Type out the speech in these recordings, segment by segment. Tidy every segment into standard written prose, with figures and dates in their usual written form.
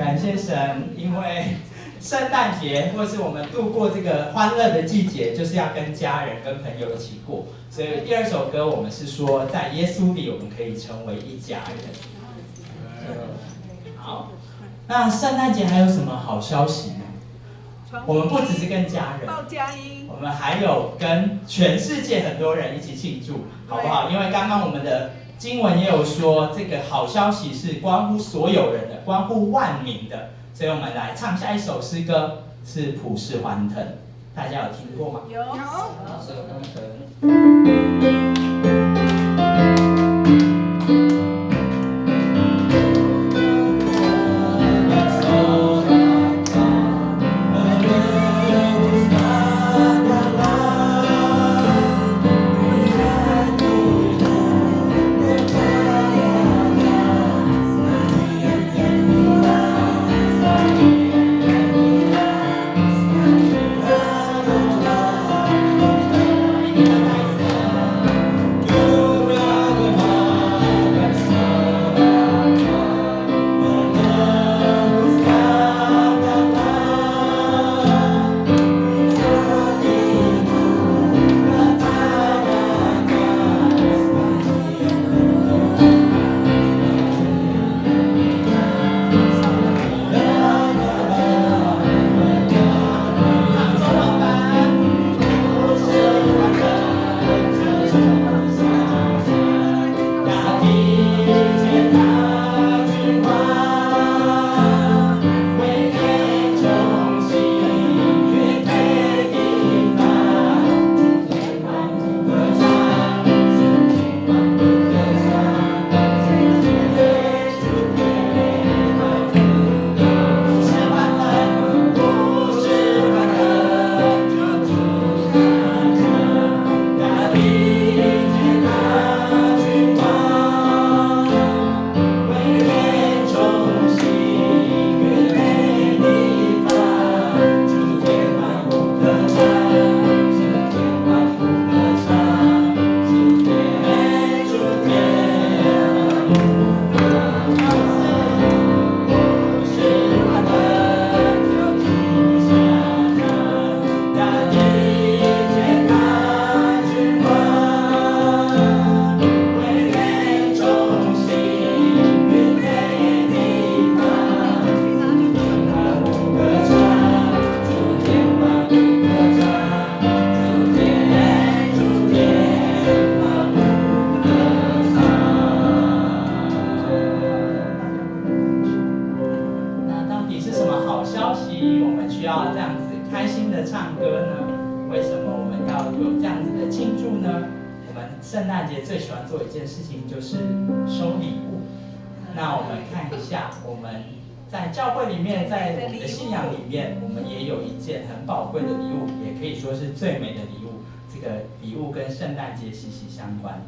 感谢神，因为圣诞节或是我们度过这个欢乐的季节，就是要跟家人、跟朋友一起过。所以第二首歌我们是说，在耶稣里我们可以成为一家人。好，那圣诞节还有什么好消息呢？我们不只是跟家人，报佳音，我们还有跟全世界很多人一起庆祝，好不好？因为刚刚我们的经文也有说，这个好消息是关乎所有人的，关乎万民的。所以我们来唱下一首诗歌，是普世欢腾，大家有听过吗？有。普世欢腾。圣诞节最喜欢做一件事情就是收礼物。那我们看一下，我们在教会里面，在我们的信仰里面，我们也有一件很宝贵的礼物，也可以说是最美的礼物。这个礼物跟圣诞节息息相关。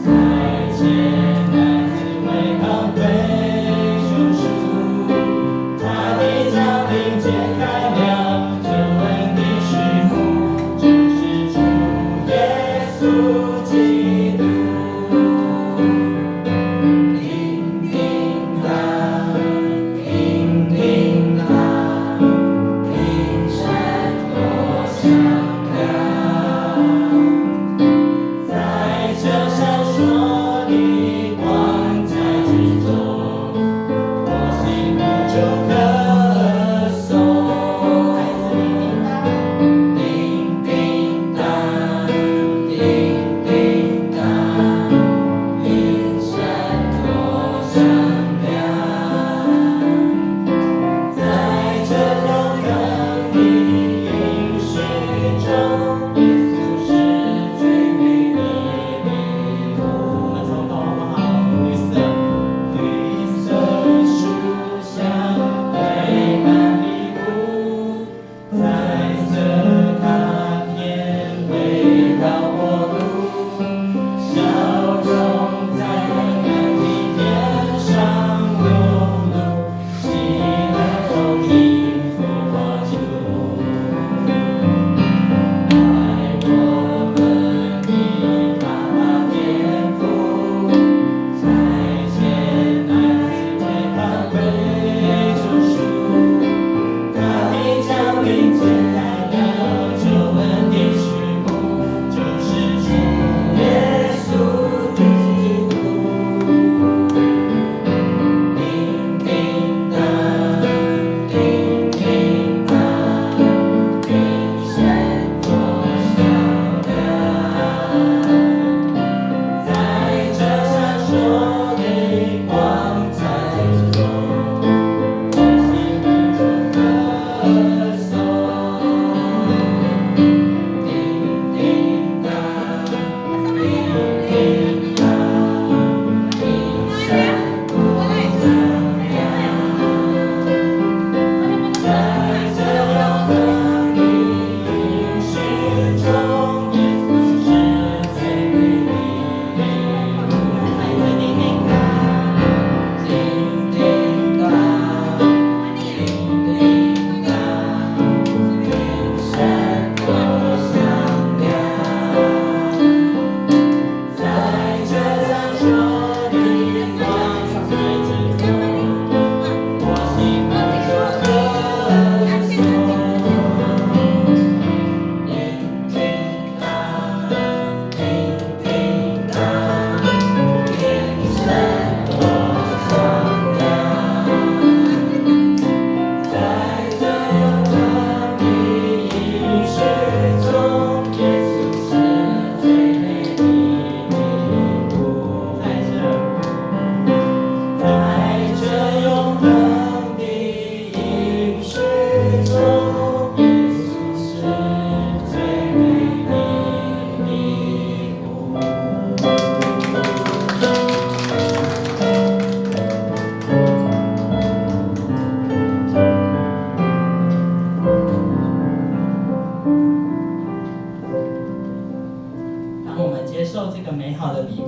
在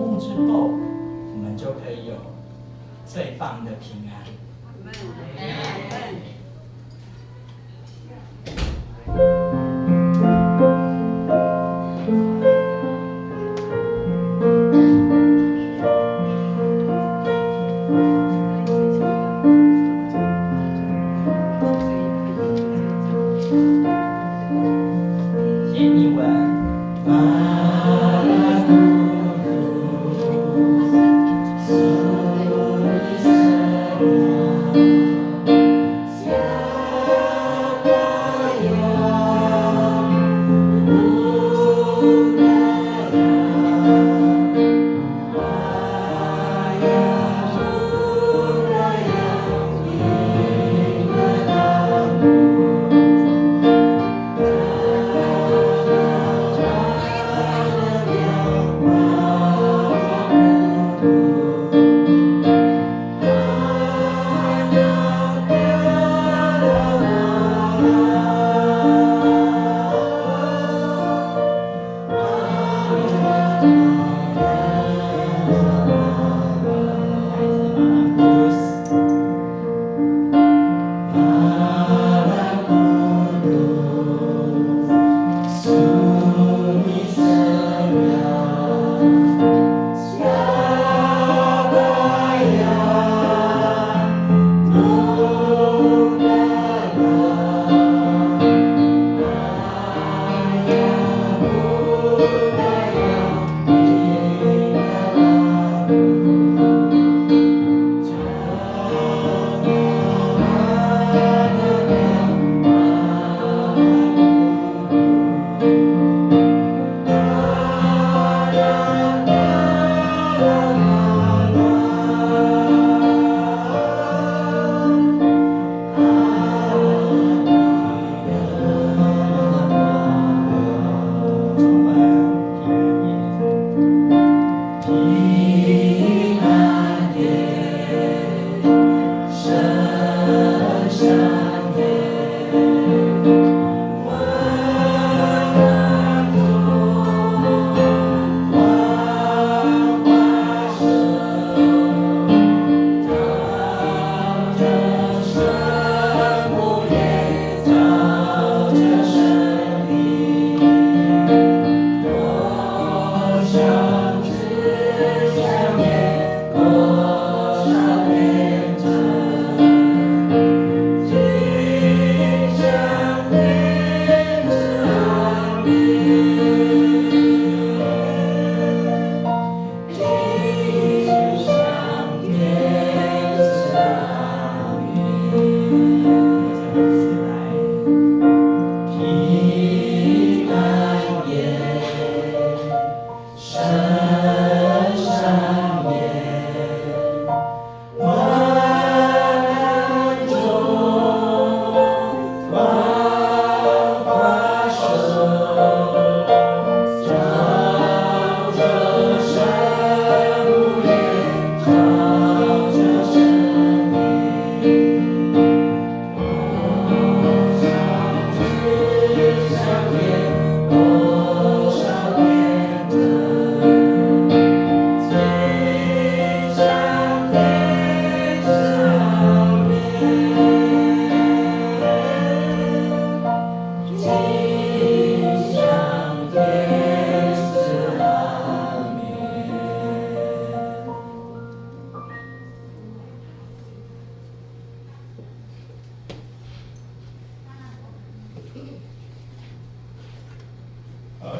悟之后，我们就可以有最棒的平安。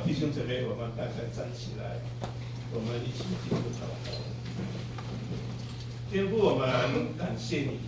弟兄姊妹，我们大家站起来，我们一起进入祷告。天父，我们感谢你，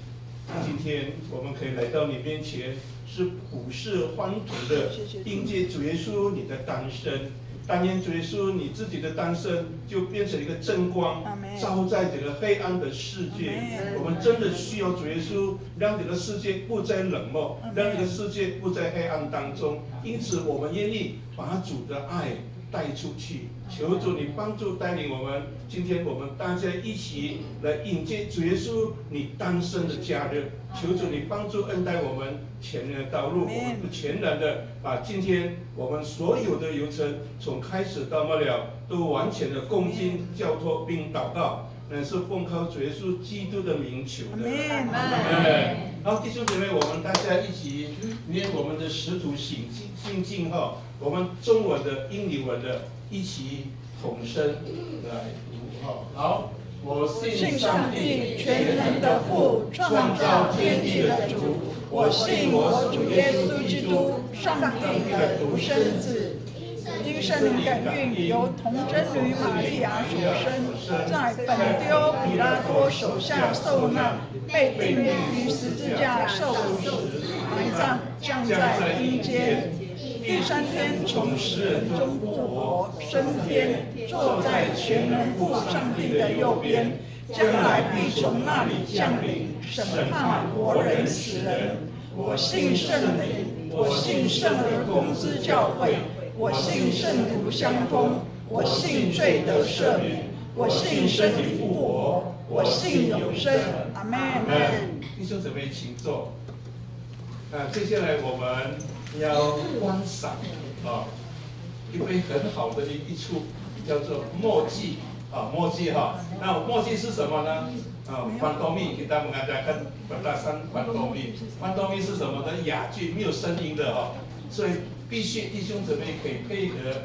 今天我们可以来到你面前，是普世欢腾的迎接主耶稣你的诞生。当年主耶稣你自己的诞生，就变成一个真光，照在这个黑暗的世界。我们真的需要主耶稣，让这个世界不再冷漠，让这个世界不在黑暗当中。因此，我们愿意把主的爱带出去。求主你帮助带领我们，今天我们大家一起来迎接主耶稣你诞生的假日。求主你帮助恩待我们前面的道路，我们全然的把今天我们所有的流程从开始到末了都完全的恭敬交托并祷告，乃是奉靠主耶稣基督的名求的。好，弟兄姊妹，我们大家一起念我们的使徒信经哈，我们中文的、英语文的一起同声来读哈。好，我信上帝全能的父，创造天地的主。我信我主耶稣基督，上帝的独生子，因圣灵感孕，由童贞女玛利亚所生，在本丢彼拉多手下受难，被钉于十字架受死，埋葬，降在阴间。第三天从死人中复活，升天，坐在全能父上帝的右边，将来必从那里降临，审判活人死人。我信圣灵，我信圣而公之教会，我信圣徒相通，我信罪得赦免，我信身体复活，我信永生。阿门。弟兄姊妹，请坐。接下来我们要观赏一杯很好的一出，叫做默剧默剧那默剧是什么呢？pantomime kita mengadakan berdasarkan pantomime是什么呢？哑剧，没有声音的所以必须弟兄姊妹可以配合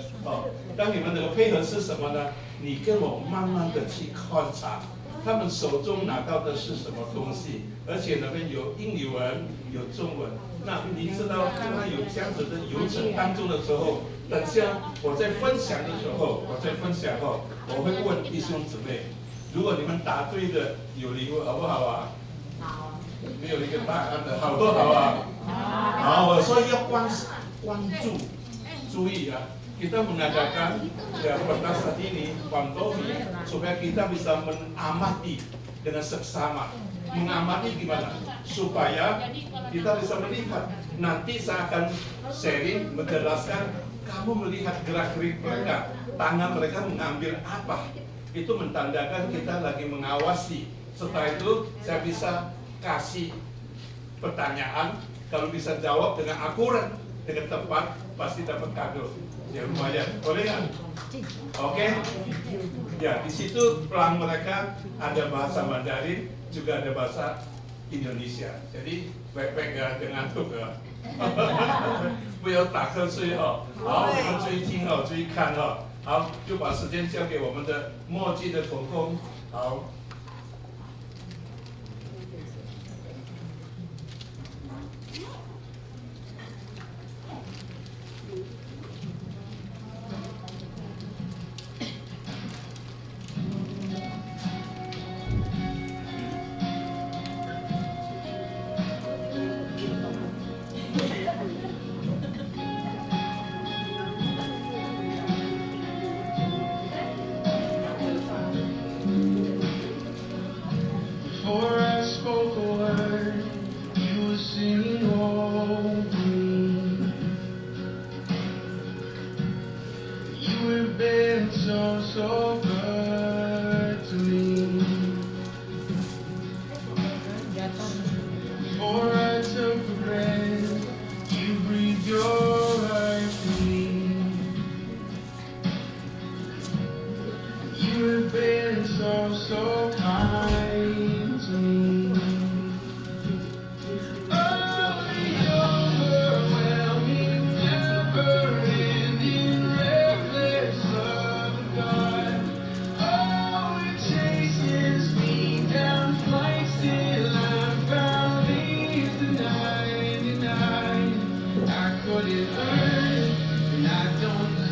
当你们能够配合是什么呢？你跟我慢慢的去观察。他们手中拿到的是什么东西？而且那边有英语文，有中文。那你知道，当他有这样子的流程当中的时候，等下我在分享的时候，我会问弟兄姊妹，如果你们答对的有礼物，好不好啊？好。没有一个答案的，好多好啊。好，我说要关注，注意啊。Kita mengadakan pada saat ini pantomime supaya kita bisa mengamati dengan seksama. Mengamati gimana? Supaya kita bisa melihat. Nanti saya akan sharing menjelaskan. Kamu melihat gerak-gerik mereka, tangan mereka mengambil apa? Itu menandakan kita lagi mengawasi. Setelah itu saya bisa kasih pertanyaan. Kalau bisa jawab dengan akurat, dengan tepat, pasti dapat kado. Ya lumayan, boleh nggak? Oke? Ya di situ pelang mereka ada bahasa Mandarin, juga ada bahasa Indonesia. Jadi baik-baik dengan ngantuk ya. 不要打瞌睡好，你们注意听注意看好，就把时间交给我们的默剧的同工，好。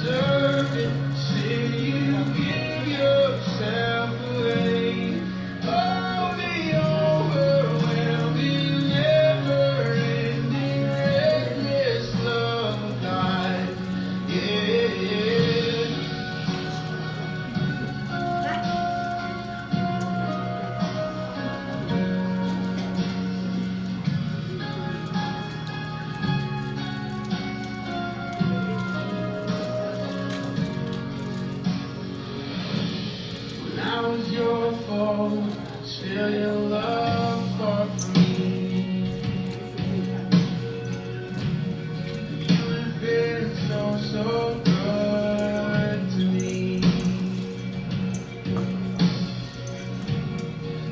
Deserve it, say you give yourself away. was your fault, still your love fought for me. You've been so good to me.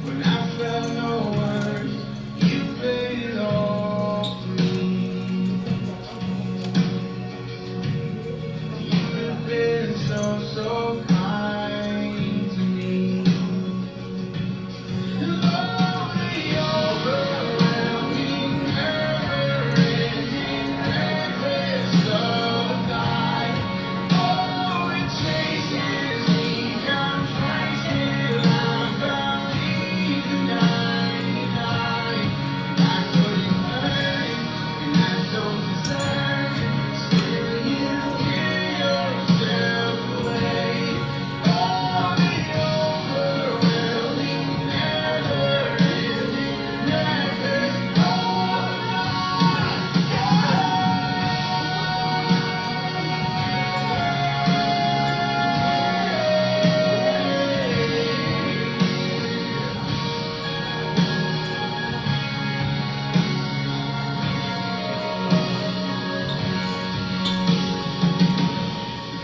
When I felt no words, you paid it all for me. You've been so kind to me. And all the overwhelming, never-ending, reckless love of God. Oh, it chases me down twice till I'm found in 99. And I couldn't earn it, and I don't deserve it. Still, you give yourself away. All the overwhelming, never-ending, reckless love of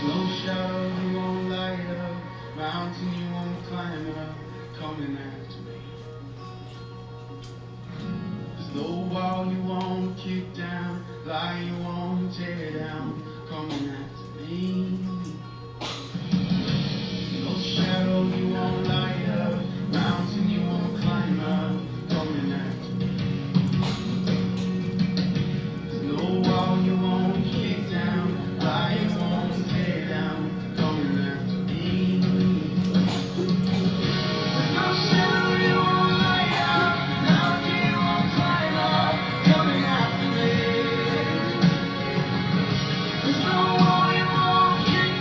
no shadow you won't light up, mountain you won't climb up, coming after me. There's no wall you won't kick down, lie you won't tear down, coming after me. No shadow you won't light up, mountain you won't climb up, coming after me. There's no wall you won't kick down, lie you won't tear down, coming after me. There's no shadow you won't light up, mountain you won't climb up, coming after me. There's no wall you won't kick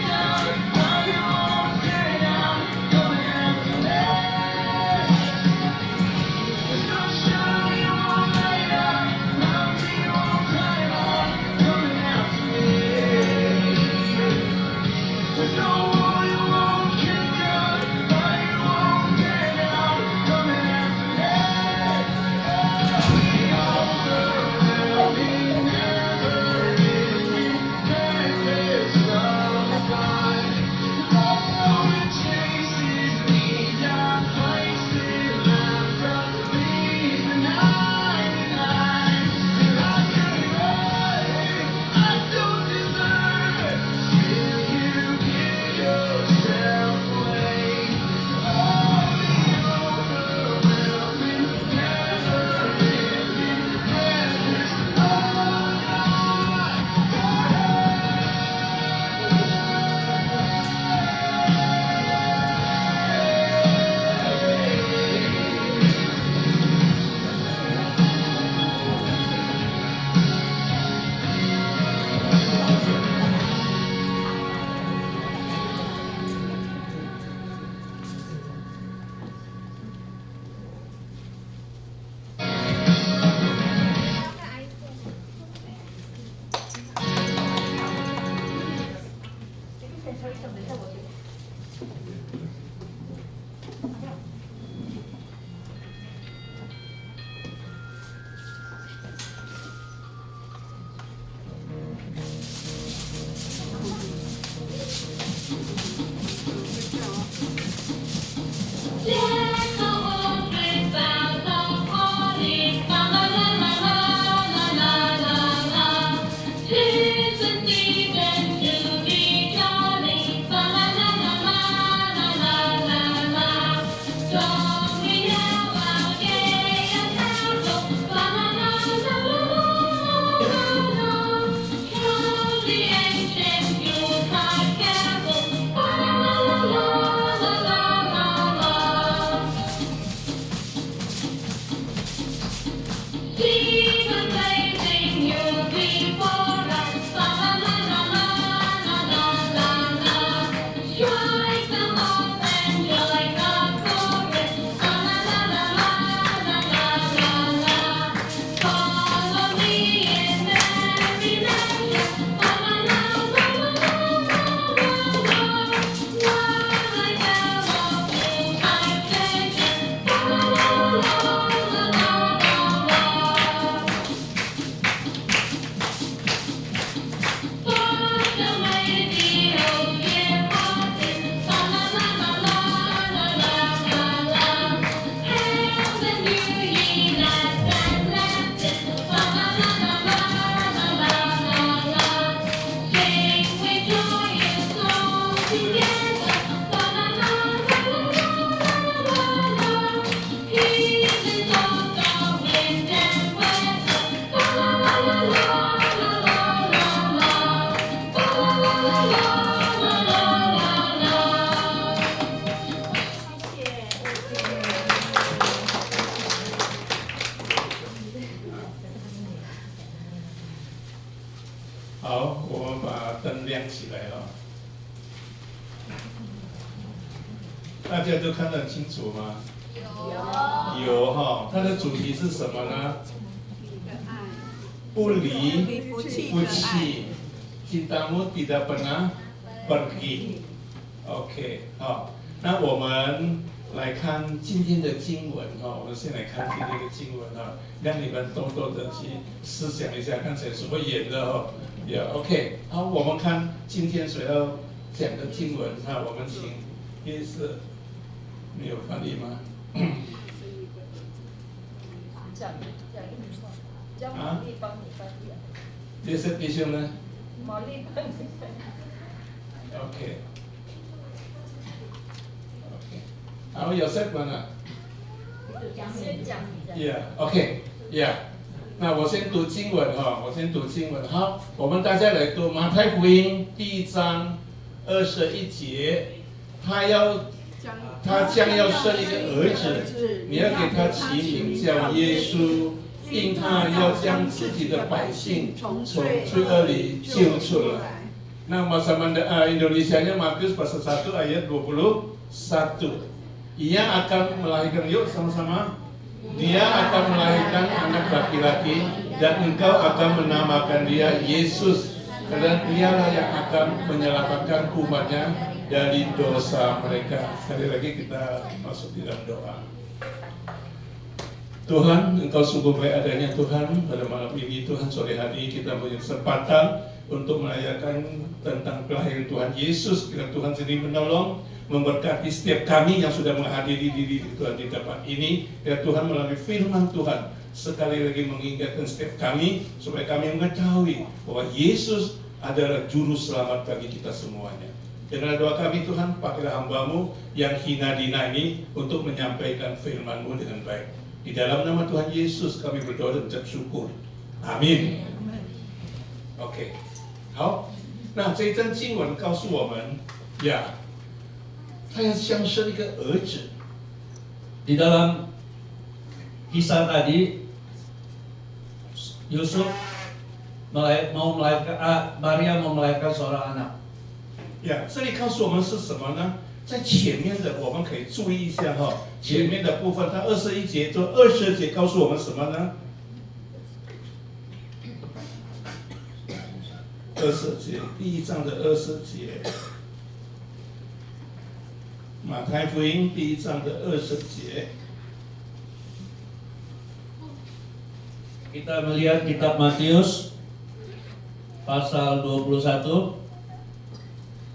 起来哦。大家都看得很清楚吗？有哈，它的主题是什么呢？不离不弃，cinta mu tidak pernah pergi。OK， 好，那我们来看今天的经文哈，我们先来看今天的经文哈，让你们多多的去思想一下刚才所演的哦。OK， 好，我们看今天所要讲的经文哈，我们请耶稣，你有翻译吗？叫玛丽帮你翻译。耶稣弟兄呢玛丽帮你翻译。 ？OK， 好，Yosef mana？ 先讲。 Yeah，OK，Yeah。那我先读经文哈，我先读经文。好，我们大家来读马太福音第1章21节，他将要生一个儿子，你要给他起名叫耶稣，因他要将自己的百姓从罪恶里救出来。Nah, Indonesianya Matius pasal 1 ayat 21. Ia akan melahirkan, yuk sama-sama. Dia akan melahirkan anak laki-laki dan engkau akan menamakan dia Yesus, karena dialah yang akan menyelamatkan umatnya dari dosa mereka. Sekali lagi kita masuk di dalam doa. Tuhan, Engkau sungguh baik adanya Tuhan. Pada malam ini Tuhan, sore hari kita punya kesempatan untuk merayakan tentang kelahiran Tuhan Yesus. Bila Tuhan sendiri menolong, memberkati setiap kami yang sudah menghadiri diri Tuhan di tempat ini. Ya Tuhan, melalui firman Tuhan sekali lagi mengingatkan setiap kami supaya kami mengetahui bahwa Yesus adalah juru selamat bagi kita semuanya. Dengan doa kami Tuhan, pakailah hamba-Mu yang hina dina ini untuk menyampaikan firman-Mu dengan baik. Di dalam nama Tuhan Yesus kami berdoa dan ucap syukur. Amin. OK， 好，那这一章经文告诉我们，他要降生一个儿子。 Di dalam kisah tadi, Yusuf mau melahirkan, Maria mau melahirkan seorang anak. 这里告诉我们是什么呢？在前面的我们可以注意一下哈，前面的部分，它21节到20节告诉我们什么呢？20节，第1章的20节。 马太福音第1章的20节。 Kita melihat kitab Matius pasal 21.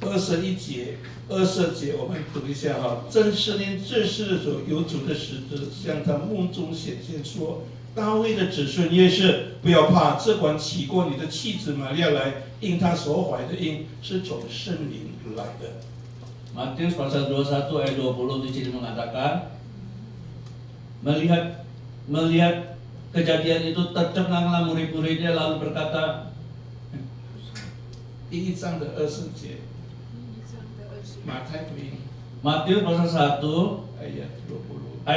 21节、20节，我们读一下哈。正是因这事的时候，有主的使者向他梦中显现说：“大卫的子孙耶稣，不要怕，这管起过你的妻子玛利亚来，因她所怀的婴是从圣灵来的。” Matius pasal 21 ayat 20 di sini mengatakan, melihat kejadian itu tercenganglah murid-muridnya lalu berkata, 第1章的20节。 马太福音 Matius pasal 1 ayat 20.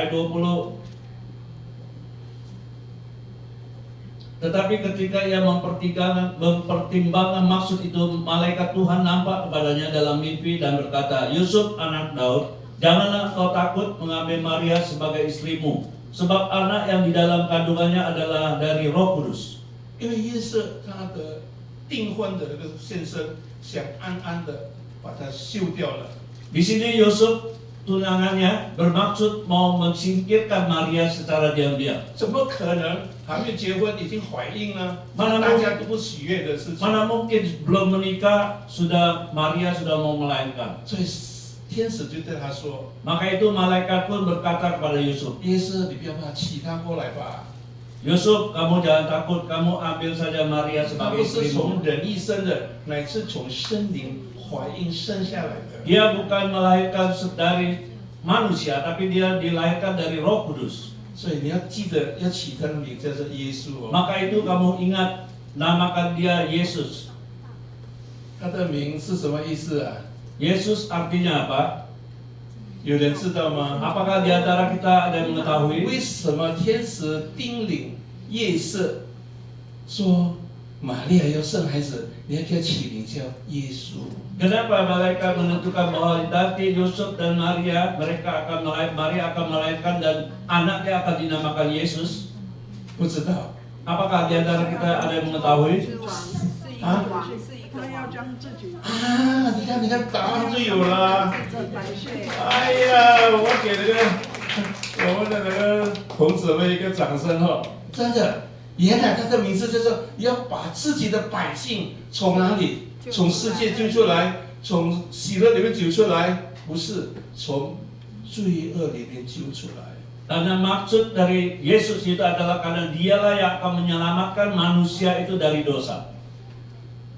Tetapi ketika ia mempertimbangkan maksud itu, malaikat Tuhan nampak kepadanya dalam mimpi dan berkata, Yusuf anak Daud, janganlah kau takut mengambil Maria sebagai istrimu, sebab anak yang di dalam kandungannya adalah dari Roh Kudus. 因为耶稣他的订婚的这个先生想暗暗的把它休掉了。 Di sini Yusuf tunangannya bermaksud mau mengsingkirkan Maria secara diam-diam. 怎么可能还没结婚已经怀孕呢？ Mana 大家都不喜悦的事情。 Mana mungkin belum menikah Maria sudah mau melahirkan. 所以天使就对他说 Maka itu malaikat pun berkata kepada Yusuf, 耶稣，你不要怕，娶她过来吧。 Yusuf, kamu jangan takut, kamu ambil saja Maria 她 sebagai 不是 istrimu. 从人一生的，乃是从圣灵怀孕生下来的。 Dia bukan melahirkan dari manusia, tapi dia dilahirkan dari Roh Kudus. 所以你要记得要起他的名叫做耶稣哦。 Maka itu kamu ingat, namakan dia Yesus. 他的名是什么意思啊？ Yesus artinya apa? 有人知道吗？ Apakah di antara kita ada yang 为 mengetahui? 什么天使叮咛夜色说玛利亚要生孩子，你要给他起名叫耶稣。 Kenapa malaikat menentukan bahwa nanti Yusuf dan Maria Maria akan melahirkan dan anaknya akan dinamakan Yesus? 不知道 Apakah di antara kita ada yang mengetahui? 他要将自己啊！你看，答案就有了。这百岁，哎呀，我给我们的那个同姊妹一个掌声哈！真的，原来他的名字就是要把自己的百姓从哪里？从世界救出来，从喜乐里面救出来，不是从罪恶里面救出来。 Karena maksud dari Yesus itu adalah karena dialah yang akan menyelamatkan manusia itu dari dosa.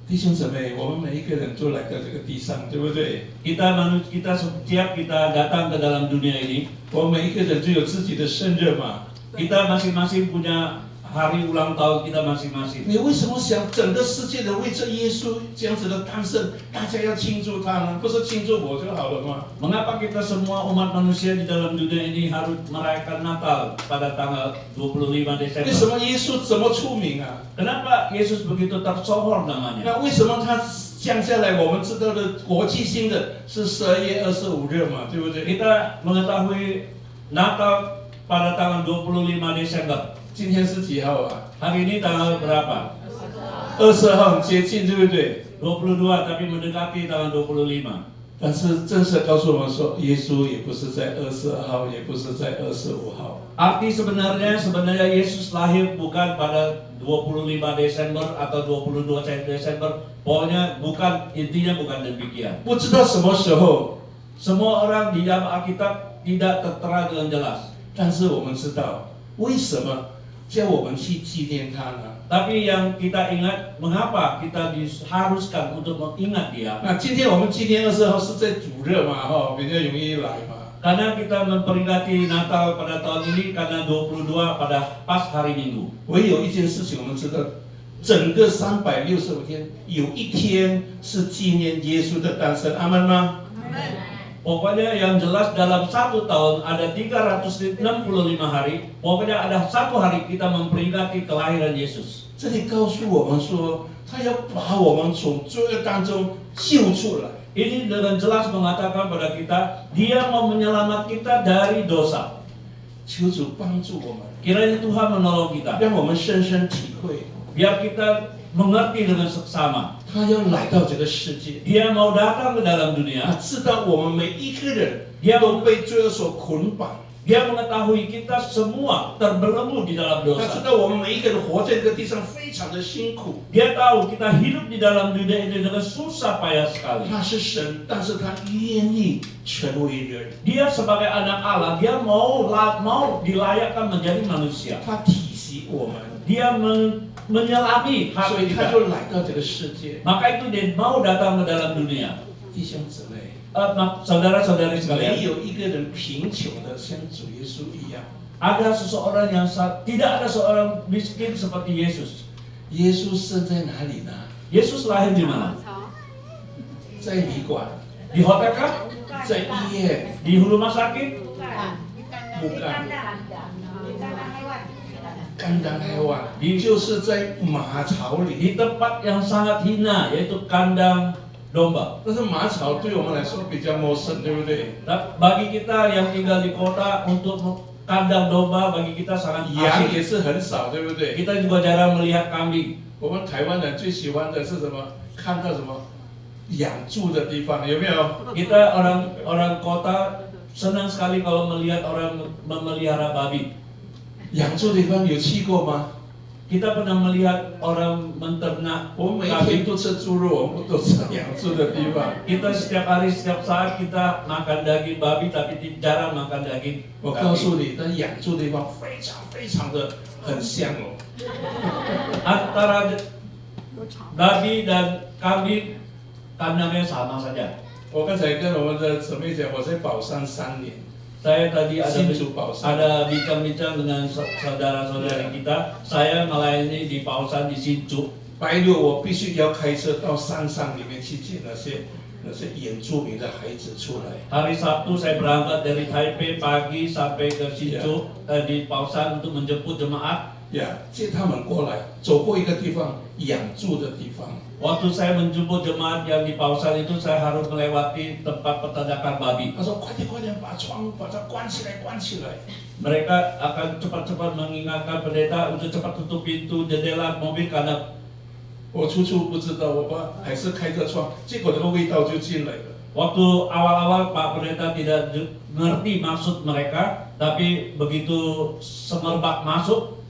弟兄姊妹，我们每一个人都来到这个地上，对不对？ Setiap kita datang ke dalam dunia ini, 我们每一个人都有自己的生日嘛。 kita masing-masing punya hari ulang tahun kita masing-masing. 你为什么想整个世界的为这耶稣这样子的诞生，大家要庆祝他呢？不是庆祝我就好了吗？ Mengapa kita semua umat manusia di dalam dunia ini harus merayakan Natal pada tanggal 25 为什 Desember? 么耶稣这么出名啊？ Kenapa Yesus begitu tersohor namanya? 那为什么他降下来？我们知道的国际性的是12月25日嘛，对不对？ Kita mengetahui Natal pada tanggal 25 Desember. 今天是几号啊？ Hari ini tanggal berapa? 22号很接近，对不对？ 22 tapi mendekati tanggal 25. 但是正式告诉我们说，耶稣也不是在22号，也不是在25号。 Arti sebenarnya Yesus lahir bukan pada 25 Desember atau 22 Desember. Pokoknya intinya bukan demikian. 不知道什么时候， Semua orang di dalam Alkitab tidak tertera dengan jelas. 但是我们知道为什么叫我们去纪念他呢？ Tapi yang kita ingat, mengapa kita diharuskan untuk mengingat dia? 那今天我们纪念22号是在主日嘛，哈，比较容易来嘛。 Karena kita memperingati Natal pada tahun ini karena 22 pada pas hari Minggu. 唯有一件事情我们知道，整个365天有一天是纪念耶稣的诞生，阿门吗？ Pokoknya yang jelas dalam satu tahun ada 365 hari. Pokoknya ada satu hari kita memperingati kelahiran Yesus. 这里告诉我们说，他要把我们从罪恶当中救出来。 Ini dengan jelas mengatakan pada kita, Dia mau menyelamat kita dari dosa. 求主帮助我们， Kiranya Tuhan menolong kita. 让我们深深体会， Biar kita mengerti dengan seksama. 他要来到这个世界， Dia mau datang ke dalam 他 dunia. 知道我们每一个人 Dia 都被罪恶所捆绑， Dia mengetahui kita semua terbelenggu di dalam 他知 dosa. 道我们每一个人活在这个地上非常的辛苦。 Dia tahu kita hidup di dalam dunia ini dengan susah payah sekali. 他是神，但是他愿意成为人， Dia sebagai anak Allah, dia mau dilayakkan menjadi manusia. 他体恤我们， Dia menyelami 所 hati 以他 kita. 就来到这个世界。 Maka itu dia mau datang ke dalam dunia. 弟兄姊妹， Saudara-saudari 没 sekalian, 有一个人贫穷的像主耶稣一样。 ada seseorang yang tidak ada seorang miskin seperti Yesus. 耶稣生在哪里呢？ Yesus lahir di mana? 在旅馆， Di hotel kah? 在医院， Di rumah sakit? 不干。甘当海湾，就是在马槽里。 Di tempat yang sangat hina, yaitu kandang domba. 但是马槽对我们来说比较陌生，对不对？ Nah, bagi kita yang tinggal di kota, untuk kandang domba bagi kita sangat 羊 asing. 也是很少，对不对？ Kita juga jarang melihat kambing. 我们台湾人最喜欢的是什么？看到什么养猪的地方，有没有？ Kita orang kota senang sekali kalau melihat orang memelihara babi. 养猪的地方有去过吗？ Kita pernah melihat orang menternak 我们每一天 kambing. 都吃猪肉，我们都吃养猪的地方。 Kita setiap hari, setiap saat kita makan daging babi, tapi jarang makan daging 我告 kambing. 诉你，那养猪的地方非常非常的很香哦。 Antara babi dan kambing kandangnya sama saja. 我刚才跟我们的姊妹讲，我在宝山3年， Saya tadi 新竹宝山。 ada bincang-bincang dengan saudara-saudari kita. Saya melayani di Pausan di Sincu. 白六我必须要开车到山上里面去接那些原住民的孩子出来。 Hari Sabtu saya berangkat dari Taipei pagi sampai ke Sincu di Pausan untuk menjemput jemaat. 呀，接他们过来，走过一个地方，养猪的地方。 Waktu saya menjemput jemaat yang di Pausan itu, saya harus melewati tempat peternakan babi. 他说：“快点，快点，把窗把它关起来，关起来。” Mereka akan cepat-cepat mengingatkan pendeta untuk cepat tutup pintu jendela mobil karena 我初初不知道，我把还是开着窗，结果那个味道就进来了。 waktu awal-awal Pak Pendeta tidak ngerti maksud mereka, tapi begitu semerbak masuk,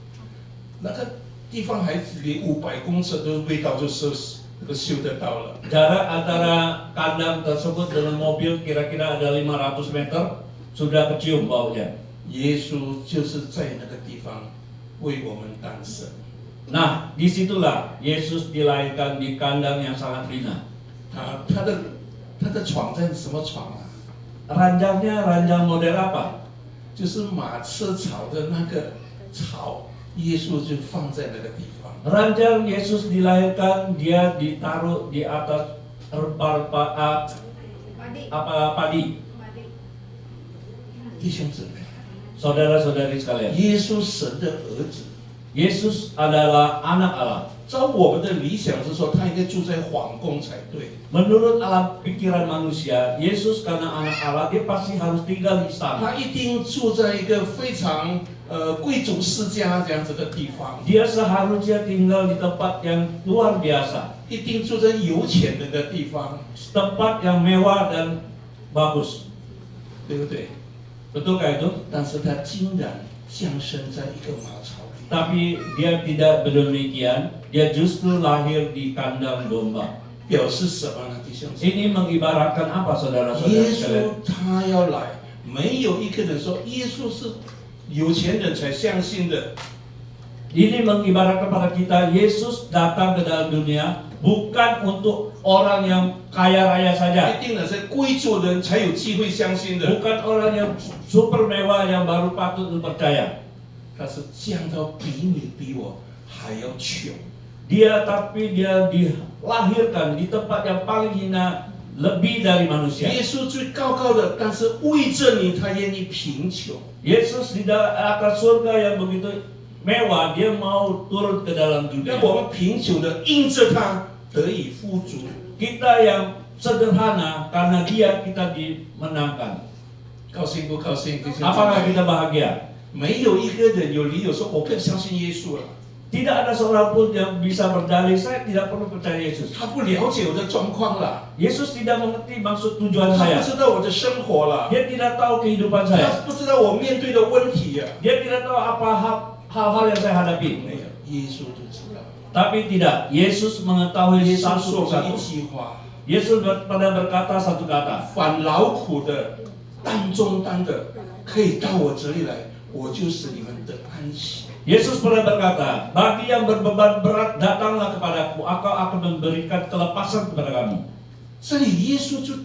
那个地方还离500公尺的味道就是这个嗅得到了。 jarak antara kandang tersebut dengan mobil kira-kira ada 500 meter, sudah kecium baunya. 耶稣就是在那个地方为我们诞生。 Nah, disitulah Yesus dilahirkan di kandang yang sangat hina. 他的床在什么床啊？ Ranjangnya ranjang model apa? 就是马吃草的那个草，耶稣就放在那个地方。 Ranjang Yesus dilahirkan, dia ditaruh di atas padi. 弟兄姊妹， Saudara-saudari sekalian, 耶稣神的儿子。 Yesus adalah anak Allah. 照我们的理想是说，他应该住在皇宫才对。 Menurut alam pikiran manusia, Yesus karena anak Allah, dia pasti harus tinggal di 他 istana. 一定住在一个非常贵族世家这样子的地方， Dia seharusnya tinggal di tempat yang luar biasa, 一定住在有钱人的地方， tempat yang mewah dan bagus. 对不对？ Betulkah itu? 但是他竟然降生在一个马槽里。 Tapi dia tidak demikian, dia justru lahir di kandang domba. 表示什么呢，弟兄姊妹？ Ini mengibaratkan apa, 耶 saudara-saudara 稣 sekalian? 他要来，没有一个人说耶稣是有钱人才相信的。 Ini mengibaratkan pada kita, Yesus datang ke dalam dunia bukan untuk orang yang kaya raya 一 saja, 定的是贵族人才有机会相信的。 bukan orang yang super mewah yang baru patut untuk percaya. 他是降到比你比我还要穷。 Tapi dia dilahirkan di tempat yang paling hina, lebih dari manusia. 耶稣最高高的，但是为着你，他愿意贫穷。 Yesus di atas surga yang begitu mewah, dia mau turun ke dalam 让 dunia. 我们贫穷的因着他得以富足。 Kita yang sederhana, karena dia kita dimenangkan. 高兴不高兴？弟兄姊妹 Apakah kita bahagia? 没有一个人有理由说我更相信耶稣了。 Tidak ada seorang pun yang bisa berdalih, saya tidak perlu percaya Yesus. 他不了解我的状况了， Yesus tidak mengerti maksud tujuan 他 saya. 不知道我的生活了， Dia tidak tahu kehidupan 他 saya. 不知道我面对的问题呀。 Dia tidak tahu apa hal-hal yang saya hadapi. 没有，耶稣就知道。 Tapi tidak, Yesus mengetahui 耶稣 satu 说过一 persatu. 句话： Yesus pernah berkata satu kata. 凡劳苦的、担重担的，可以到我这里来，我就使你们得安息。 Yesus pernah berkata, bagi yang berbeban berat datanglah kepadaku, aku akan memberikan kelepasan kepada kamu. 这里耶稣就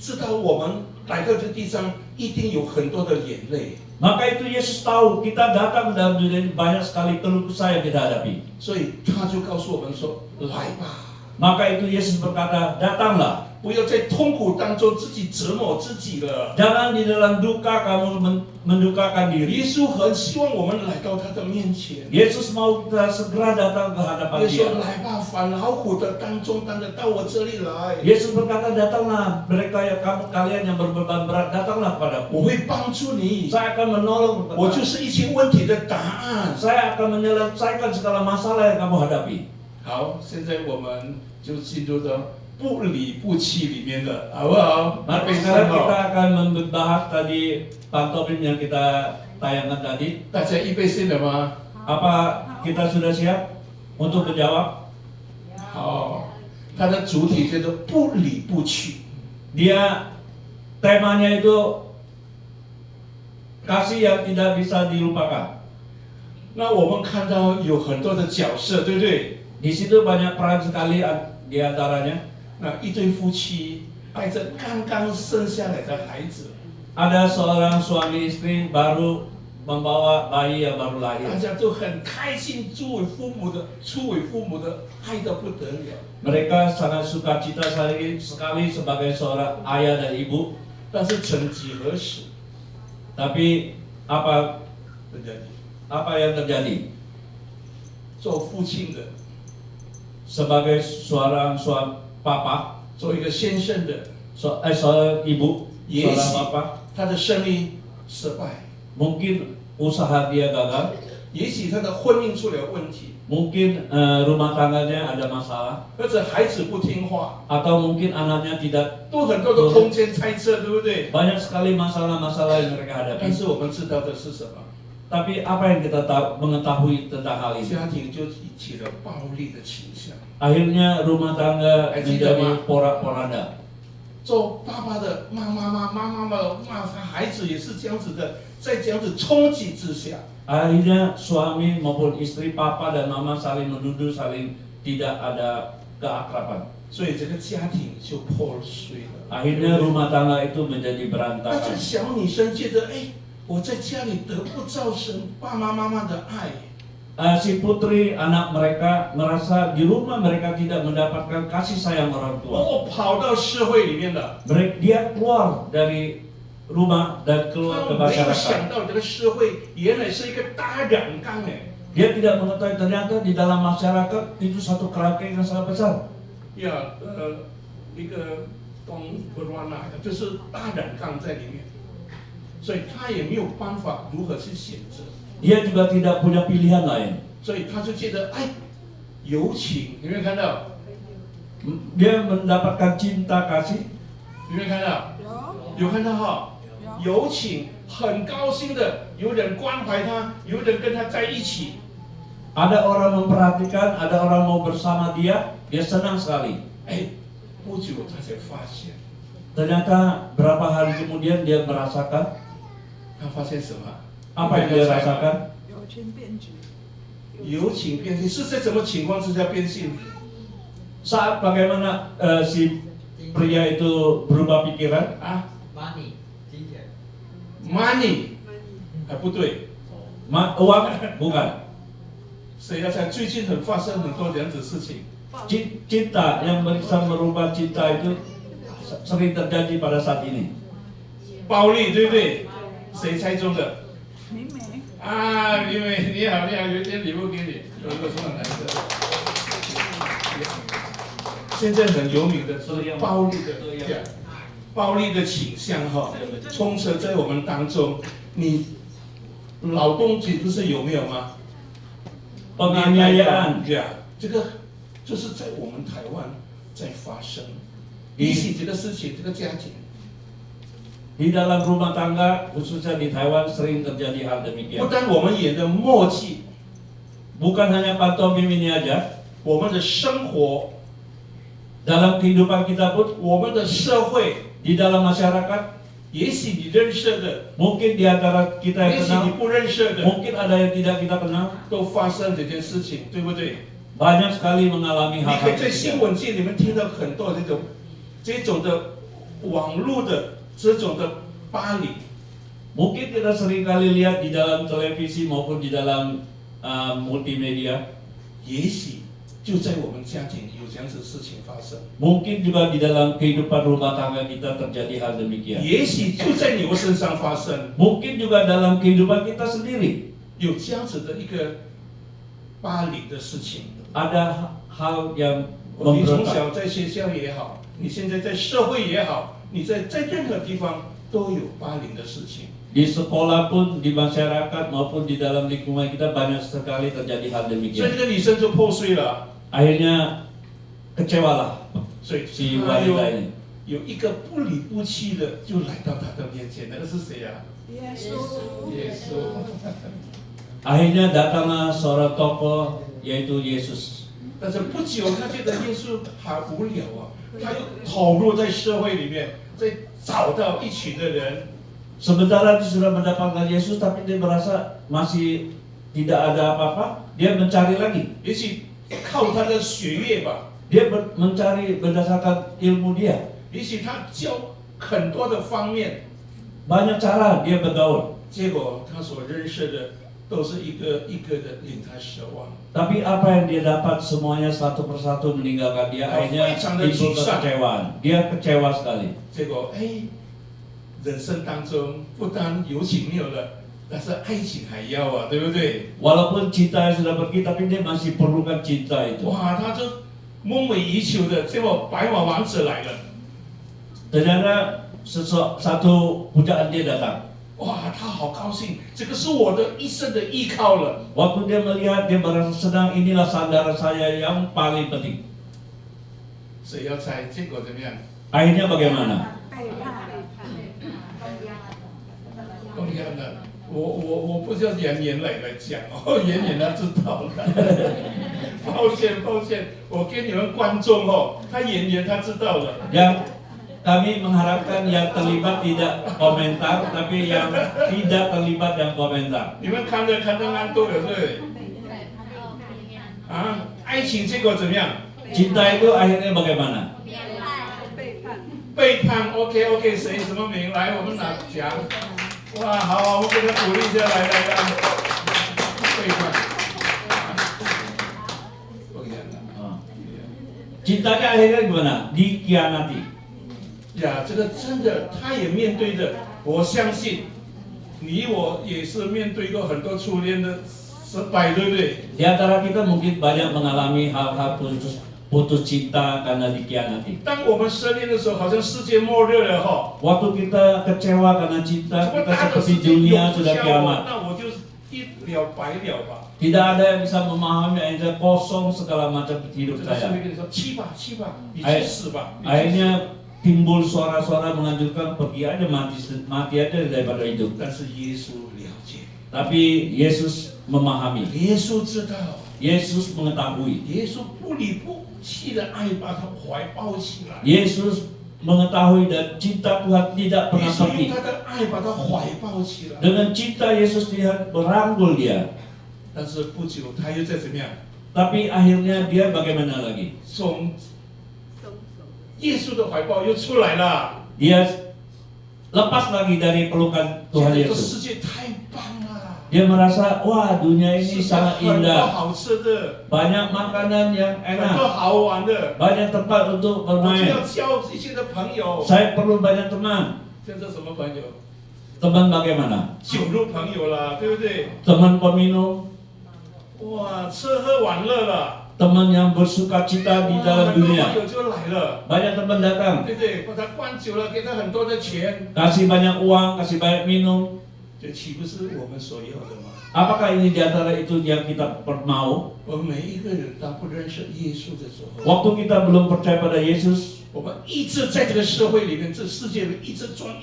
知道我们来到这地上一定有很多的眼泪， Maka itu Yesus tahu kita datang dalam dunia ini banyak sekali keluh kesah yang kita hadapi. 所以他就告诉我们说：“来吧， Maka itu Yesus berkata, datanglah. 不要在痛苦当中自己折磨自己了。” Jangan di dalam duka kamu mendukakan 耶 diri. 稣很希望我们来到他的面前。 Yesus mau kita segera datang ke hadapan 耶稣说：“ Dia. 来吧，凡劳苦的、担重担的，到我这里来， Yesus berkata, datanglah mereka yang kalian yang berbeban berat, datanglah kepadaku. 我会帮助你。 Saya akan menolong 我 engkau. 就是一切问题的答案。” Saya akan menyelesaikan segala masalah yang kamu hadapi. 好，现在我们就进入到不离不弃里面的，好不好？ Mari sekarang kita akan membahas tadi pantomim yang kita tayangkan tadi. 大家预备心了吗？ Apa kita sudah siap untuk menjawab? 好，它的主体叫做不离不弃。 Dia temanya itu kasih yang tidak bisa dilupakan. 那我们看到有很多的角色，对不对？ Di situ banyak peran sekali di antaranya. 那一对夫妻带着刚刚生下来的孩子， Ada seorang suami istri baru membawa bayi yang baru 大 lahir. 家都很开心，初为父母的爱得不得了。 Mereka sangat sukacita sekali sebagai seorang ayah dan ibu. 但是曾几何时， Tapi apa 人家 yang terjadi? 做父亲的， sebagai seorang papa, 做一个先生的， seorang ibu, 也 seorang 许 papa, 他的生意失败， mungkin usaha dia gagal, 也许他的婚姻出了问题， mungkin rumah tangganya ada masalah, 或者孩子不听话， atau mungkin anaknya tidak. 都很多的空间猜测，对不对？ Banyak sekali masalah-masalah yang mereka 但 hadapi. 是我们知道的是什么？ Tapi apa yang kita mengetahui tentang hal ini? 家庭就起了暴力的倾向。 Akhirnya rumah tangga Hai, tidak, menjadi Mak. porak-poranda. 做爸爸的骂他孩子也是这样子的，在这样子冲击之下， Akhirnya suami maupun istri, papa dan mama saling menuduh, saling tidak ada keakraban. 所以这个家庭就破碎了。 Akhirnya rumah tangga itu menjadi 那这 berantakan. 小女生觉得，哎，我在家里得不到神爸爸妈妈的爱， Si putri anak mereka merasa di rumah mereka tidak mendapatkan kasih sayang orang tua. 我跑到社会里面了。 Dia keluar dari rumah dan keluar ke 他没有 masyarakat. 想到这个社会原来是一个大染缸哎。 Dia tidak mengetahui ternyata di dalam masyarakat itu satu kerangkeng yang sangat besar. 呀，一个东布拉纳，就是大染缸在里面，所以他也没有办法如何去选择， Dia juga tidak punya pilihan lain. 所以他就觉得，哎，友情，有没有看到？ Dia mendapatkan cinta kasih. 有没有看到？有有看到哈？友情，很高兴的，有人关怀他，有人跟他在一起。 Ada orang memperhatikan, ada orang mau bersama dia, dia senang sekali. 哎，不久他才发现， Ternyata berapa hari kemudian dia merasakan 他发现什么？ apa yang dia rasakan? 友情变局，友情变性是在什么情况之下变性？ Saat bagaimana si pria itu berubah pikiran? 啊 money 金钱， ，money， 还不对。 Uang bukan. 谁要猜？最近很发生很多这样子事情， Cinta yang bisa merubah cinta itu sering terjadi pada saat ini. 暴力，对不对？谁猜中的？明美，啊，李美，你好，你好，有一件礼物给你，有一个什么蓝色？现在很有名的是暴力的，暴力的倾向哈，充斥在我们当中。你老东西不是有没有吗？ Penganiayaan. 呀，这个就是在我们台湾在发生，比起这个事情，这个家庭。 Di dalam rumah tangga, khususnya di Taiwan, sering terjadi hal 不 demikian. 单我们演的默契， Bukan hanya pantomim ini aja, 我们的生活， dalam kehidupan kita pun, 我们的社会， di dalam masyarakat, 也许你认识的， mungkin di antara kita 也 yang 许你 kenal, 不认识的， mungkin ada yang tidak kita kenal, 都发生这件事情，对不对？ banyak sekali mengalami 你可以 hal-hal 在新 demikian. 闻界里面听到很多这种的网络的这种的巴黎， Mungkin kita sering kali lihat di dalam televisi maupun di dalam multimedia, 也许就在我们家庭有这样子的事情发生， mungkin juga di dalam kehidupan rumah tangga kita terjadi hal demikian. 也许就在你我身上发生， Mungkin juga dalam kehidupan kita sendiri 有这样子的一个巴黎的事情。 ada hal yang 你从 memberontak. 小在学校也好，你现在在社会也好，你在任何地方都有霸凌的事情。 Di sekolah pun, di masyarakat maupun di dalam lingkungan kita banyak sekali terjadi hal 所以 demikian. 这个女生就破碎了， Akhirnya kecewalah 所以 si 她 wanita ini. 有一个不离不弃的就来到她的面前，那个是谁啊？耶稣，耶稣。 Akhirnya datanglah seorang tokoh yaitu Yesus. 但是不久，她觉得耶稣好无聊啊，她又投入在社会里面，再找到一群的人， Sementara dia sudah mendapatkan Yesus tapi dia merasa masih tidak ada apa-apa, dia mencari lagi. 也许靠她的学业吧， Dia mencari berdasarkan ilmu dia. 也许她教很多的方面， Banyak cara dia bergaul. 结果她所认识的都是一个一个的令她失望。 Tapi apa yang dia dapat semuanya satu persatu meninggalkan dia, akhirnya timbul kekecewaan. Dia kecewa sekali. 结果哎，人生当中不但友情没有了，但是爱情还要啊，对不对？ Walaupun cinta sudah pergi, tapi dia masih perlukan cinta itu. 哇，他就梦寐以求的，结果白马王子来了， Ternyata satu pujaan dia datang. 哇，他好高兴，这个是我的一生的依靠了。 Waktu dia melihat, dia merasa senang, inilah sandaran saya yang paling penting. 谁要猜结果怎么样？ Akhirnya bagaimana? 背叛。都一样的。我不知道演员来讲哦，演员他知道了。抱歉，我给你们观众哦，他演员他知道了。 Yang kami mengharapkan yang terlibat tidak komentar, tapi yang tidak terlibat yang komentar. 你们看得安多了，对不对？啊，爱情结果怎么样？ Cinta itu akhirnya bagaimana? 背叛。背叛。OK， 谁什么名？来，我们拿奖。哇，好，我们给他鼓励一下，来，背叛。不一样的。 Cintanya akhirnya gimana? Dikhianati. 呀，这个真的，他也面对着，我相信，你我也是面对过很多初恋的失败，对不对？ Di antara kita mungkin banyak mengalami hal-hal putus cinta karena dikhianati. 当我们失恋的时候，好像世界末日了哈。 Waktu kita kecewa karena 什 cinta, 么 kita 大的 seperti 世界永 dunia 不 sudah 消我， kiamat. 那我就一了百了吧。 Tidak ada yang bisa memahami, akhirnya kosong segala macam hidup 这个社 saya. 会跟你说，去吧，你去死吧。你去死 Akhirnya timbul suara-suara menganjurkan pergi aja mati aja daripada hidup. 但是耶稣了解， Tapi Yesus memahami, 耶稣知道， Yesus mengetahui, 耶稣不离不弃的爱把他怀抱起来。 Yesus mengetahui dan cinta Tuhan tidak 耶 pernah 稣用 pergi. 他的爱把他怀抱起来。 Dengan cinta Yesus dia merangkul dia. 但是不久他又在怎么样？ Tapi akhirnya dia bagaimana lagi? 从耶稣的怀抱又出来了。 Dia lepas lagi dari pelukan 现 Tuhan 在这个 Yesus. 世界太棒了， Dia merasa, wah dunia ini 世界 sangat 很多 indah. 好吃的， Banyak makanan yang 很多 enak. 好玩的， Banyak tempat untuk 我就要 bermain. 交一些的朋友。 Saya perlu banyak teman. 现在什么朋友？ Teman bagaimana? 酒肉朋友啦，对不对？ Teman peminum, 哇，吃喝玩乐了， teman yang bersuka cita di 哇 dalam 很多朋 dunia. 友就来了， Banyak teman datang, 对不对？把他灌酒了，给他很多的钱， kasih banyak uang, kasih banyak minum. 这岂不是我们所要的吗？ Apakah ini di antara itu yang kita mau? 我们每一个人当不认识耶稣的时候， Waktu kita belum percaya pada Yesus, 我们一直在这个社会里面，这世界里一直转，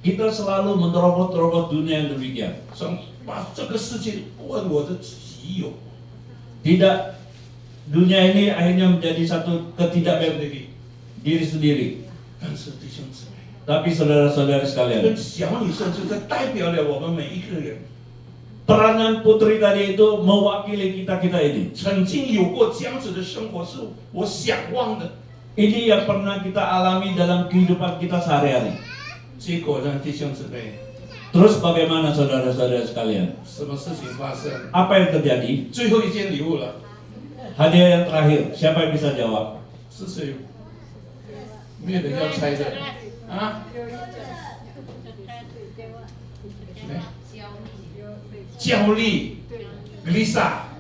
kita selalu menerobot-terobot dunia yang demikian. 想把这个世界问我的己有， Tidak, dunia ini akhirnya menjadi satu ketidakbebasan 那里。 diri sendiri. 但是弟兄姊妹， Tapi saudara-saudara 这 sekalian, 个小女生就是代表了我们每一个人 peranan putri tadi itu mewakili kita-kita ini. 曾经有过这样子的生活，是我想望的。 Ini yang pernah kita alami dalam kehidupan kita sehari-hari. 结果呢，弟兄姊妹， Terus bagaimana saudara-saudara sekalian? 什么事情发生？ Apa yang terjadi? 最后一件礼物了， Hadiah yang terakhir, siapa yang bisa jawab? 是谁？没有人要猜的啊？焦虑 ，Lisa，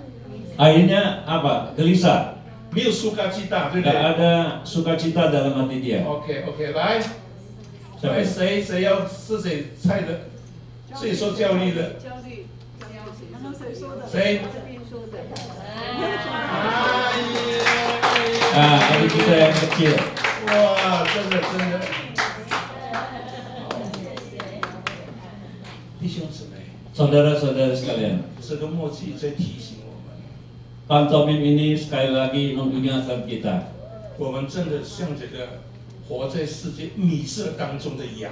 Akhirnya apa? Gelisah. 没有苏嘎鸡蛋，对不 Tidak 对 ada sukacita dalam hati dia. ？OK， 来，来，谁要是谁猜的？谁说焦虑的？焦虑，刚刚谁说的？谁？这边说的。哎呀！ Nah, adik kita yang kecil. 哇，真的，弟兄姊妹， Saudara-saudara sekalian, 这个默契在提醒我们， pantomim ini sekali lagi mengingatkan kita. 我们真的像这个活在世界米色当中的羊。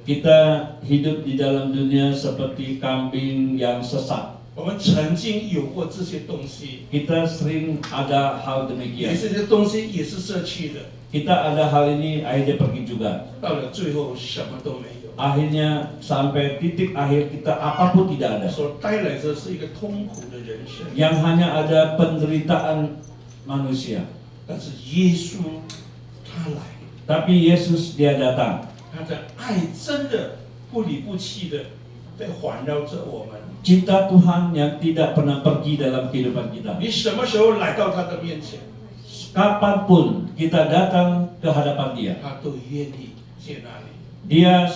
Kita hidup di dalam dunia seperti kambing yang sesat. 我们曾经有过这些东西， Kita sering ada hal 也 demikian. 这些东西也是舍弃的， Kita ada hal ini akhirnya pergi juga. 到了最后什么都没有， Akhirnya sampai titik akhir kita apapun tidak ada. 所带来的是一个痛苦的人生。 Yang hanya ada penderitaan manusia. 但是耶稣他来， Tapi Yesus dia datang. 他的爱真的不离不弃的在环绕着我们。 Cinta Tuhan yang tidak pernah pergi dalam kehidupan kita. 你什么时候来到他的面前， Kapanpun kita datang ke hadapan Dia, 他都愿意接纳你。 Dia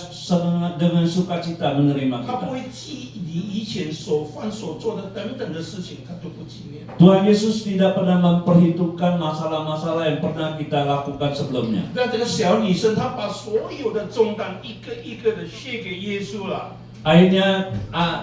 dengan sukacita menerima 他不 kita. 会记你以前所犯所做的等等的事情，他都不纪念。 Tuhan Yesus tidak pernah memperhitungkan masalah-masalah yang pernah kita lakukan sebelumnya. 让这个小女生，她把所有的重担一个一个的卸给耶稣了。 Akhirnya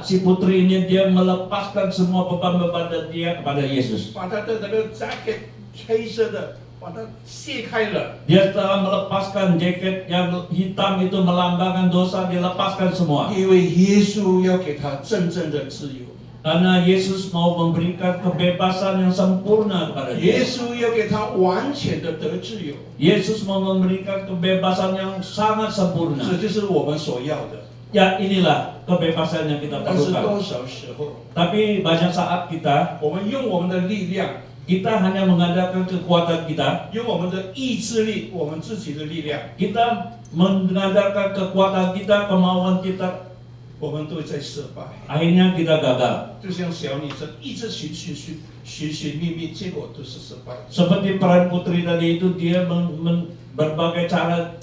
si putri ini dia melepaskan semua beban-beban dia kepada Yesus. 把她的那个 jacket 黑色的，把它卸开了。 Dia telah melepaskan jaket yang hitam itu melambangkan dosa, dilepaskan semua. 因为耶稣要给她真正的自由， Karena Yesus mau memberikan kebebasan yang sempurna kepada 耶 dia. 稣要给她完全的得自由， Yesus mau memberikan kebebasan yang sangat sempurna. 这就是我们所要的。 Ya inilah kebebasan yang kita 但是 perlukan. 多少时候， Tapi banyak saat kita 我们用我们的力量， hanya mengandalkan kekuatan kita. 用我们的意志力，我们自己的力量， Kita mengandalkan kekuatan kita, kemauan kita. 我们都在失败。 Akhirnya kita gagal. 就像小女生一直寻觅觅，结果都是失败的。 Seperti peran putri tadi itu, dia berbagai cara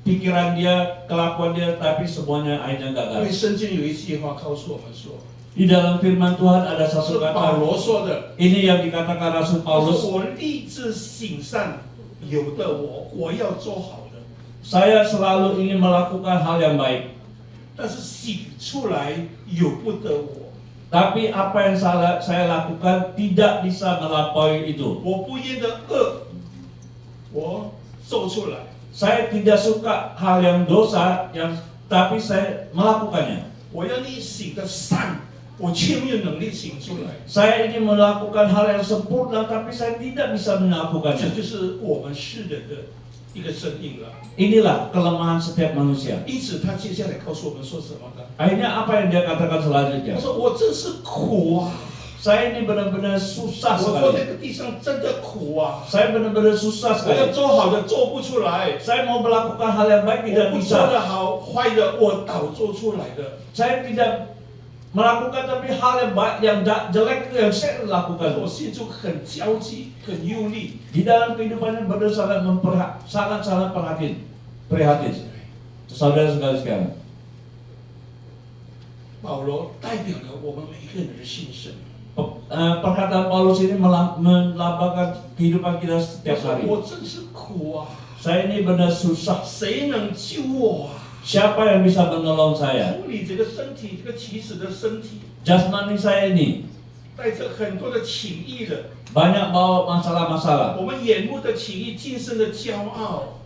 pikiran dia, kelakuan dia, tapi semuanya akhirnya 因为 gagal. 圣经有一句话告诉我们说， Di dalam firman Tuhan ada 是 satu 保 kata. 罗说的。 Ini yang dikatakan Rasul 他说 Paulus. 我立志行善，有的我要做好的， Saya selalu ingin melakukan hal yang baik. 但是行出来有不得我。 Tapi apa yang saya lakukan tidak bisa melampaui itu. 我不愿的恶，我做出来。 Saya tidak suka hal yang dosa, tapi saya melakukannya. 我要你行的善，我却没有能力行出来。 Saya ingin melakukan hal yang sempurna, tapi saya tidak bisa 这 melakukannya. 就是我们世人的一个声音了。 Inilah kelemahan setiap manusia. 因此，他接下来告诉我们说什么呢？ Akhirnya apa yang dia katakan 他 selanjutnya? 说：“我真是苦啊！ Saya ini benar-benar susah 我坐 sekali. 在这个地上真的苦啊！ Saya benar-benar susah 我要 sekali. 做好的做不出来， Saya mau melakukan hal yang baik 我 tidak 不做 bisa. 的好，坏的我倒做出来的。 Saya tidak melakukan, tapi hal yang baik, yang jelek itu yang saya 我 lakukan. 心中很焦急，很忧虑。 Di dalam kehidupannya benar sangat prihatin. Saudara sekalian, 保罗代表了我们每一个人的心声。 perkataan Paulus ini melambangkan kehidupan kita 他 setiap 说：“ hari. 我真是苦啊！ Saya ini benar susah. 谁能救我啊？ Siapa yang bisa menolong saya? 处理这个身体，这个起始的身体， Jasmani saya ini 带着很多的情谊的， banyak bawa masalah-masalah, 我们眼目的情谊，今生的骄傲，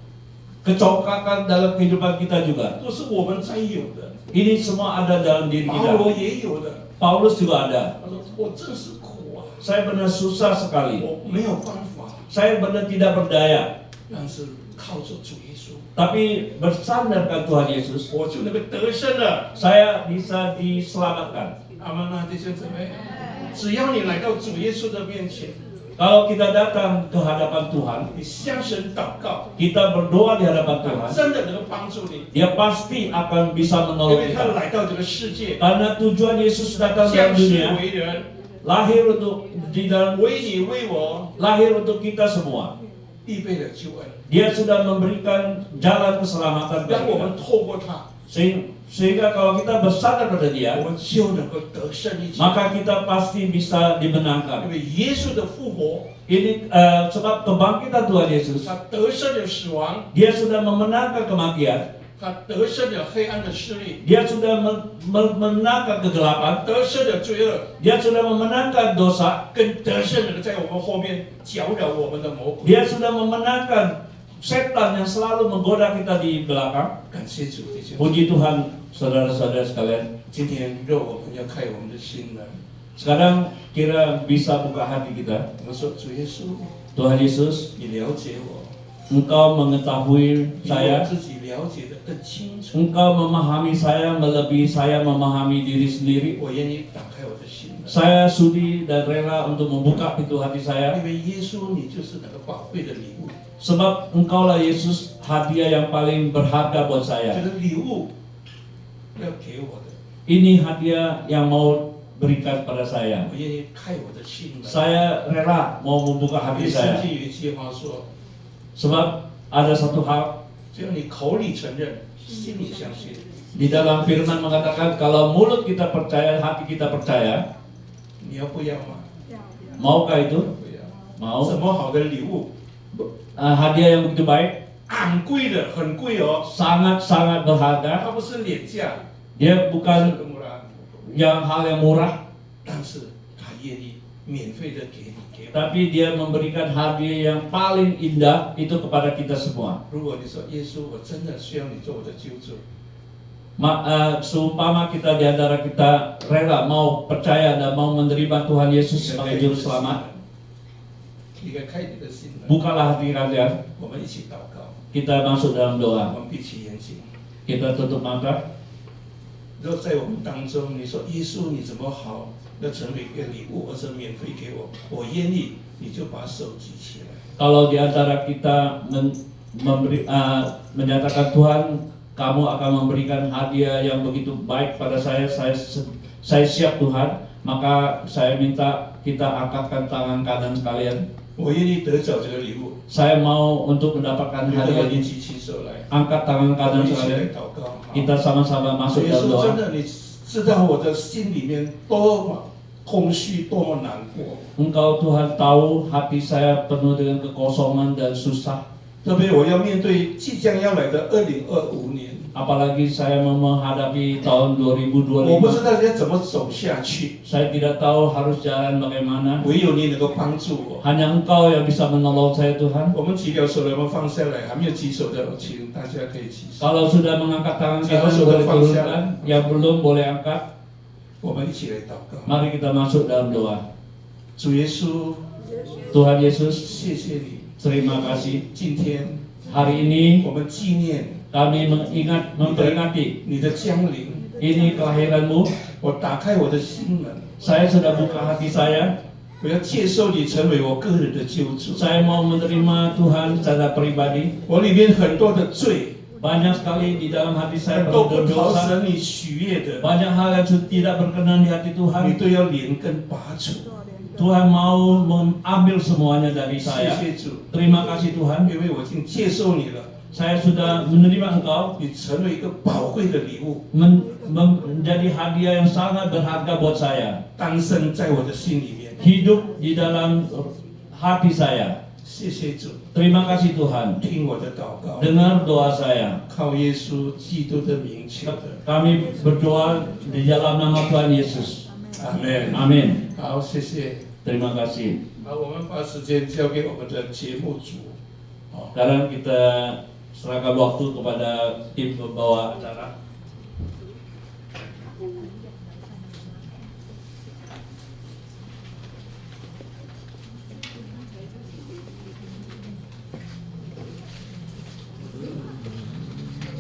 kecongkakan dalam kehidupan kita juga. 都是我们占有的。 Ini semua ada dalam diri 保罗 kita. 也有的。 Paulus juga ada. 他说：“我真是苦啊， Saya benar susah sekali. 我没有办法， Saya benar tidak berdaya. 但是靠着主耶稣， Tapi bersandarkan Tuhan Yesus, 我就能够得胜了。 saya bisa diselamatkan. 阿门啊，弟兄姊妹，只要你来到主耶稣的面前， Kalau kita datang ke hadapan Tuhan, 你向神祷告， kita berdoa di hadapan 他 Tuhan, 真的能够帮助你， Dia pasti akan bisa 因 menolong 为他 kita. 来到这个世界， Karena tujuan Yesus datang 降 dalam 世 dunia, 为人， lahir untuk di dalam, 为你为我 lahir untuk kita semua. 预备了救恩， Dia sudah memberikan jalan keselamatan 让 bagi 我 kita. 们透过他， Sehingga kalau kita bersandar pada 我 Dia, 们就能够得胜一切。 maka kita pasti bisa 因 dimenangkan. 为耶稣的复活， Ini sebab kebangkitan Tuhan Yesus, 他得胜了死亡， Dia sudah memenangkan kematian, 他得胜了黑暗的势力， Dia sudah memenangkan kegelapan, 得胜了罪恶， Dia sudah memenangkan dosa, 更得胜了在我们后面搅扰我们的魔鬼。 Dia sudah memenangkan setan yang selalu menggoda kita di belakang. 感谢主，弟兄。 Puji Tuhan, saudara-saudara sekalian. 今天让我们要开我们的心门， Sekarang kira bisa buka hati kita. 我们说主耶稣， Tuhan Yesus, 你了解我， Engkau mengetahui 比我 saya, 自己了解的更清楚。 Engkau memahami saya melebihi saya memahami diri sendiri. 我愿意打开我的心门， Saya sudi dan rela untuk membuka pintu hati saya, 因为耶稣你就是那个宝贵的礼物， sebab Engkaulah Yesus hadiah yang paling berharga buat 这 saya. 个礼物要给我的， ini hadiah yang mau berikan pada saya. 我愿意开我的心门。 Saya rela mau membuka 因 hati 为圣 saya. 经有一句话说， Sebab ada satu hal 只要你口里承认，心里相信， di dalam firman mengatakan kalau mulut kita percaya, hati kita percaya, 你要不要吗？ maukah itu? 不要。 Mau. 什么好的礼物？ Hadiah yang begitu baik, 昂贵的，很贵哦， sangat-sangat berharga. 它不是廉价， Dia 不是 bukan 很murah， hal yang murah, 但是他愿意免费的给你给我。 tapi dia memberikan hadiah yang paling indah itu kepada kita semua. 如果你说耶稣，我真的需要你做我的救主， Seumpama kita di antara kita rela mau percaya dan mau menerima Tuhan Yesus sebagai juru selamat, 你应该开你的心门。 bukalah hati kalian. 我们一起祷告， Kita masuk dalam 我 doa. 们闭起眼睛。 Kita tutup mata. 如果在我们当中，你说耶稣你怎么好，要成为一个礼物，而是免费给我，我愿意，你就把手举起来。 Kalau di antara kita menyatakan Tuhan, kamu akan memberikan hadiah yang begitu baik pada saya siap Tuhan, maka saya minta kita angkatkan tangan kanan sekalian. 我愿意得着这个礼物。 Saya mau untuk mendapatkan 有的 hadiah 人 ini. 举起手来， Angkat tangan 我 kanan 们一起来 sekalian. 祷告。好 Kita sama-sama 主 masuk 耶 dalam 稣，真 doa. 的，你知道我的心里面多么空虚，多么难过。 Engkau Tuhan tahu hati saya penuh dengan kekosongan dan susah. 特别我要面对即将要来的2025年， Apalagi saya mau menghadapi tahun 我不知 2025. 道要怎么走下去， Saya tidak tahu harus jalan bagaimana. 唯有你能够帮助我。 Hanya Engkau yang bisa menolong saya Tuhan. 我们举了手的，我们放下来；还没有举手的，请大家可以举手。 Kalau sudah mengangkat tangan Jangan kanan sudah boleh fungsi. turunkan, yang belum boleh angkat. 我们一起来祷告。 Mari kita masuk dalam doa. 主耶稣， Tuhan Yesus, 谢谢你， terima kasih. 今天 Hari ini 我们纪念 kami memperingati 你的降临。 ini kelahiranmu. 我打开我的心门， Saya sudah buka hati saya. 我要接受你成为我个人的救主。 Saya mau menerima Tuhan secara pribadi. 我里面很多的罪， Banyak sekali di dalam hati saya 都 penuh 不讨 dosa. 神你喜悦的， Banyak hal yang tidak berkenan di hati 你 Tuhan. 都要连根拔除。 Tuhan mau mengambil semuanya dari 谢 saya. 谢主， Terima kasih Tuhan. 因为我已经接受你了， Saya sudah menerima Engkau 你成为一个宝贵的礼物， menjadi hadiah yang sangat berharga buat saya. 诞生在我的心里面。 Hidup di dalam hati saya. 谢谢主， Terima kasih Tuhan. 听我的祷告， Dengar doa saya. 靠耶稣基督的名求的， Kami berdoa di dalam nama Tuhan Yesus. 阿门。 Amin. 好，谢谢。 Terima kasih. 好，我们把时间交给我们的节目组。 Sekarang kita serahkan waktu kepada tim pembawa acara.